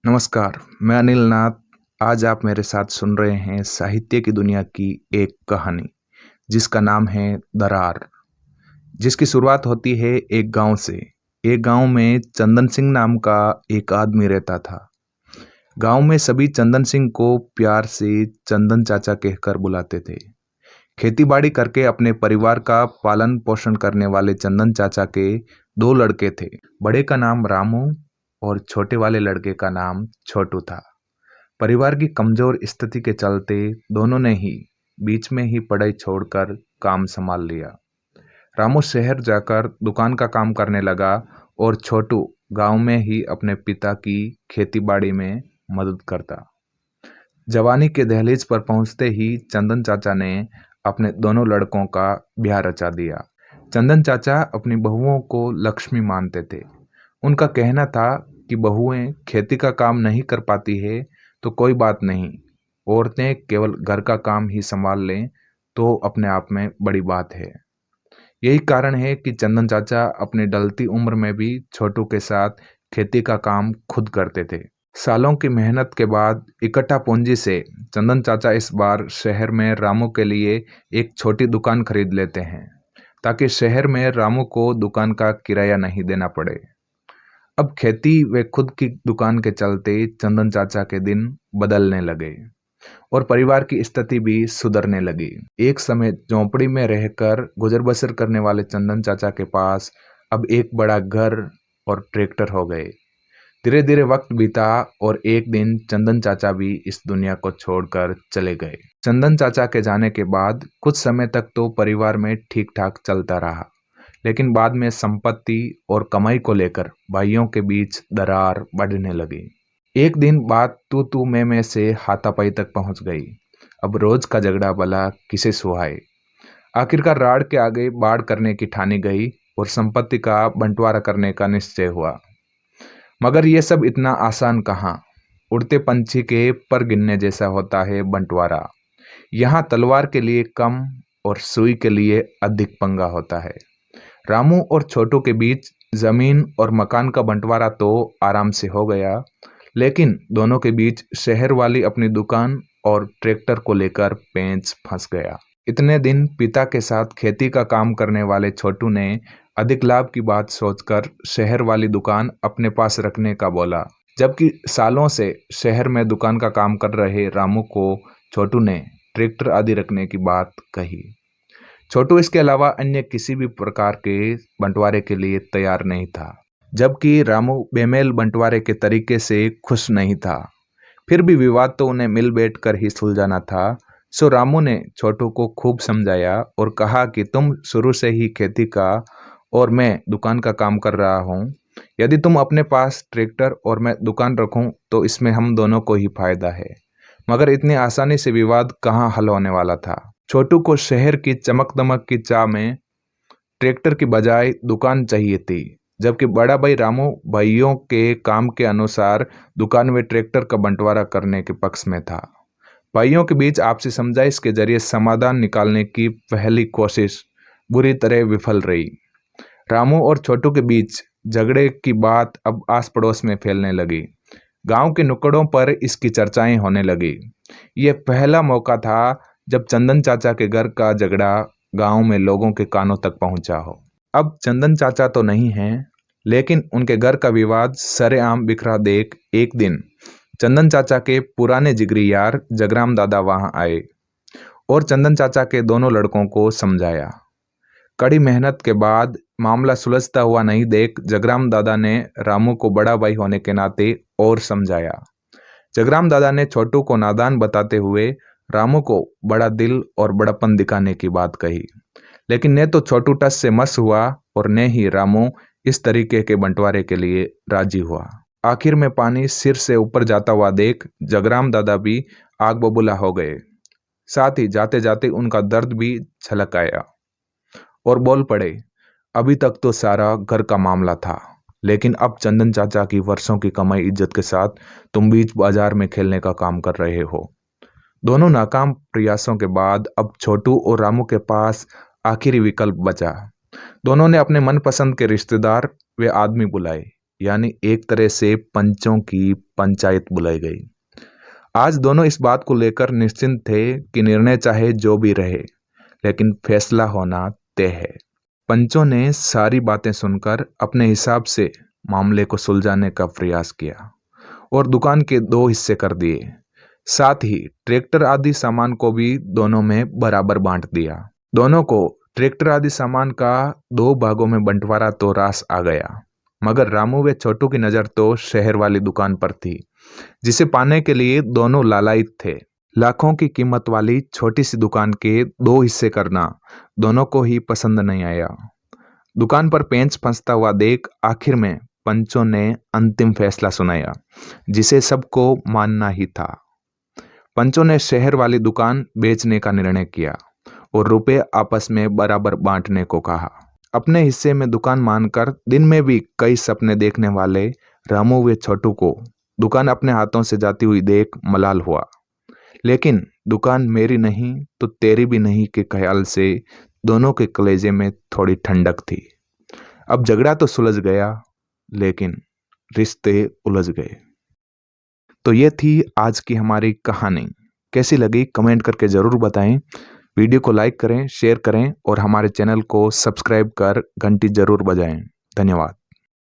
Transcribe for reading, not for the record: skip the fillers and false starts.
नमस्कार, मैं अनिल नाथ। आज आप मेरे साथ सुन रहे हैं साहित्य की दुनिया की एक कहानी जिसका नाम है दरार, जिसकी शुरुआत होती है एक गांव से। एक गांव में चंदन सिंह नाम का एक आदमी रहता था। गांव में सभी चंदन सिंह को प्यार से चंदन चाचा कहकर बुलाते थे। खेती-बाड़ी करके अपने परिवार का पालन पोषण करने वाले चंदन चाचा के दो लड़के थे। बड़े का नाम रामू और छोटे वाले लड़के का नाम छोटू था। परिवार की कमजोर स्थिति के चलते दोनों ने ही बीच में ही पढ़ाई छोड़कर काम संभाल लिया। रामू शहर जाकर दुकान का काम करने लगा और छोटू गांव में ही अपने पिता की खेती-बाड़ी में मदद करता। जवानी के दहलीज पर पहुंचते ही चंदन चाचा ने अपने दोनों लड़कों का ब्याह रचा दिया। चंदन चाचा अपनी बहुओं को लक्ष्मी मानते थे। उनका कहना था कि बहुएं खेती का काम नहीं कर पाती है तो कोई बात नहीं, औरतें केवल घर का काम ही संभाल लें तो अपने आप में बड़ी बात है। यही कारण है कि चंदन चाचा अपनी ढलती उम्र में भी छोटू के साथ खेती का काम खुद करते थे। सालों की मेहनत के बाद इकट्ठा पूंजी से चंदन चाचा इस बार शहर में रामू के लिए एक छोटी दुकान खरीद लेते हैं, ताकि शहर में रामू को दुकान का किराया नहीं देना पड़े। अब खेती व खुद की दुकान के चलते चंदन चाचा के दिन बदलने लगे और परिवार की स्थिति भी सुधरने लगी। एक समय झोंपड़ी में रहकर गुजर बसर करने वाले चंदन चाचा के पास अब एक बड़ा घर और ट्रैक्टर हो गए। धीरे धीरे वक्त बीता और एक दिन चंदन चाचा भी इस दुनिया को छोड़कर चले गए। चंदन चाचा के जाने के बाद कुछ समय तक तो परिवार में ठीक ठाक चलता रहा, लेकिन बाद में संपत्ति और कमाई को लेकर भाइयों के बीच दरार बढ़ने लगी। एक दिन बात तू मैं से हाथापाई तक पहुंच गई। अब रोज का झगड़ा भला किसे सुहाए। आखिरकार राड़ के आगे बाढ़ करने की ठानी गई और संपत्ति का बंटवारा करने का निश्चय हुआ। मगर यह सब इतना आसान कहाँ। उड़ते पंछी के पर गिनने जैसा होता है बंटवारा। यहाँ तलवार के लिए कम और सुई के लिए अधिक पंगा होता है। रामू और छोटू के बीच जमीन और मकान का बंटवारा तो आराम से हो गया, लेकिन दोनों के बीच शहर वाली अपनी दुकान और ट्रैक्टर को लेकर पेंच फंस गया। इतने दिन पिता के साथ खेती का काम करने वाले छोटू ने अधिक लाभ की बात सोचकर शहर वाली दुकान अपने पास रखने का बोला, जबकि सालों से शहर में दुकान का काम कर रहे रामू को छोटू ने ट्रैक्टर आदि रखने की बात कही। छोटू इसके अलावा अन्य किसी भी प्रकार के बंटवारे के लिए तैयार नहीं था, जबकि रामू बेमेल बंटवारे के तरीके से खुश नहीं था। फिर भी विवाद तो उन्हें मिल बैठ कर ही सुलझाना था। सो रामू ने छोटू को खूब समझाया और कहा कि तुम शुरू से ही खेती का और मैं दुकान का काम कर रहा हूँ। यदि तुम अपने पास ट्रैक्टर और मैं दुकान रखूं तो इसमें हम दोनों को ही फायदा है। मगर इतनी आसानी से विवाद कहाँ हल होने वाला था। छोटू को शहर की चमक दमक की चाह में ट्रैक्टर की बजाय दुकान चाहिए थी, जबकि बड़ा भाई रामू भाइयों के काम के अनुसार दुकान में ट्रैक्टर का बंटवारा करने के पक्ष में था। भाइयों के बीच आपसी समझाइश के जरिए समाधान निकालने की पहली कोशिश बुरी तरह विफल रही। रामू और छोटू के बीच झगड़े की बात अब आस पड़ोस में फैलने लगी। गांव के नुक्कड़ों पर इसकी चर्चाएं होने लगी। ये पहला मौका था जब चंदन चाचा के घर का झगड़ा गांव में लोगों के कानों तक पहुंचा हो। अब चंदन चाचा तो नहीं हैं, लेकिन उनके घर का विवाद सरेआम बिखरा देख एक दिन चंदन चाचा के पुराने जिगरी यार जगराम दादा वहां आए और चंदन चाचा के दोनों लड़कों को समझाया। कड़ी मेहनत के बाद मामला सुलझता हुआ नहीं देख जगराम दादा ने रामू को बड़ा भाई होने के नाते और समझाया। जगराम दादा ने छोटू को नादान बताते हुए रामू को बड़ा दिल और बड़प्पन दिखाने की बात कही, लेकिन ने तो छोटू टस से मस हुआ और ने ही रामू इस तरीके के बंटवारे के लिए राजी हुआ। आखिर में पानी सिर से ऊपर जाता हुआ देख जगराम दादा भी आग बबूला हो गए। साथ ही जाते जाते उनका दर्द भी छलक आया और बोल पड़े, अभी तक तो सारा घर का मामला था, लेकिन अब चंदन चाचा की वर्षों की कमाई इज्जत के साथ तुम बीच बाजार में खेलने का काम कर रहे हो। दोनों नाकाम प्रयासों के बाद अब छोटू और रामू के पास आखिरी विकल्प बचा। दोनों ने अपने मनपसंद के रिश्तेदार वे आदमी बुलाए। यानी एक तरह से पंचों की पंचायत बुलाई गई। आज दोनों इस बात को लेकर निश्चिंत थे कि निर्णय चाहे जो भी रहे, लेकिन फैसला होना तय है। पंचों ने सारी बातें सुनकर अपने हिसाब से मामले को सुलझाने का प्रयास किया और दुकान के 2 हिस्से कर दिए। साथ ही ट्रैक्टर आदि सामान को भी दोनों में बराबर बांट दिया। दोनों को ट्रैक्टर आदि सामान का 2 भागों में बंटवारा तो रास आ गया, मगर रामू व छोटू की नज़र तो शहर वाली दुकान पर थी, जिसे पाने के लिए दोनों लालायित थे। लाखों की कीमत वाली छोटी सी दुकान के 2 हिस्से करना दोनों को ही पसंद नहीं आया। दुकान पर पेंच फंसता हुआ देख आखिर में पंचों ने अंतिम फैसला सुनाया, जिसे सबको मानना ही था। पंचों ने शहर वाली दुकान बेचने का निर्णय किया और रुपए आपस में बराबर बांटने को कहा। अपने हिस्से में दुकान मानकर दिन में भी कई सपने देखने वाले रामू व छोटू को दुकान अपने हाथों से जाती हुई देख मलाल हुआ। लेकिन दुकान मेरी नहीं तो तेरी भी नहीं के ख्याल से दोनों के कलेजे में थोड़ी ठंडक थी। अब झगड़ा तो सुलझ गया, लेकिन रिश्ते उलझ गए। तो ये थी आज की हमारी कहानी। कैसी लगी कमेंट करके ज़रूर बताएं। वीडियो को लाइक करें, शेयर करें और हमारे चैनल को सब्सक्राइब कर घंटी ज़रूर बजाएं। धन्यवाद।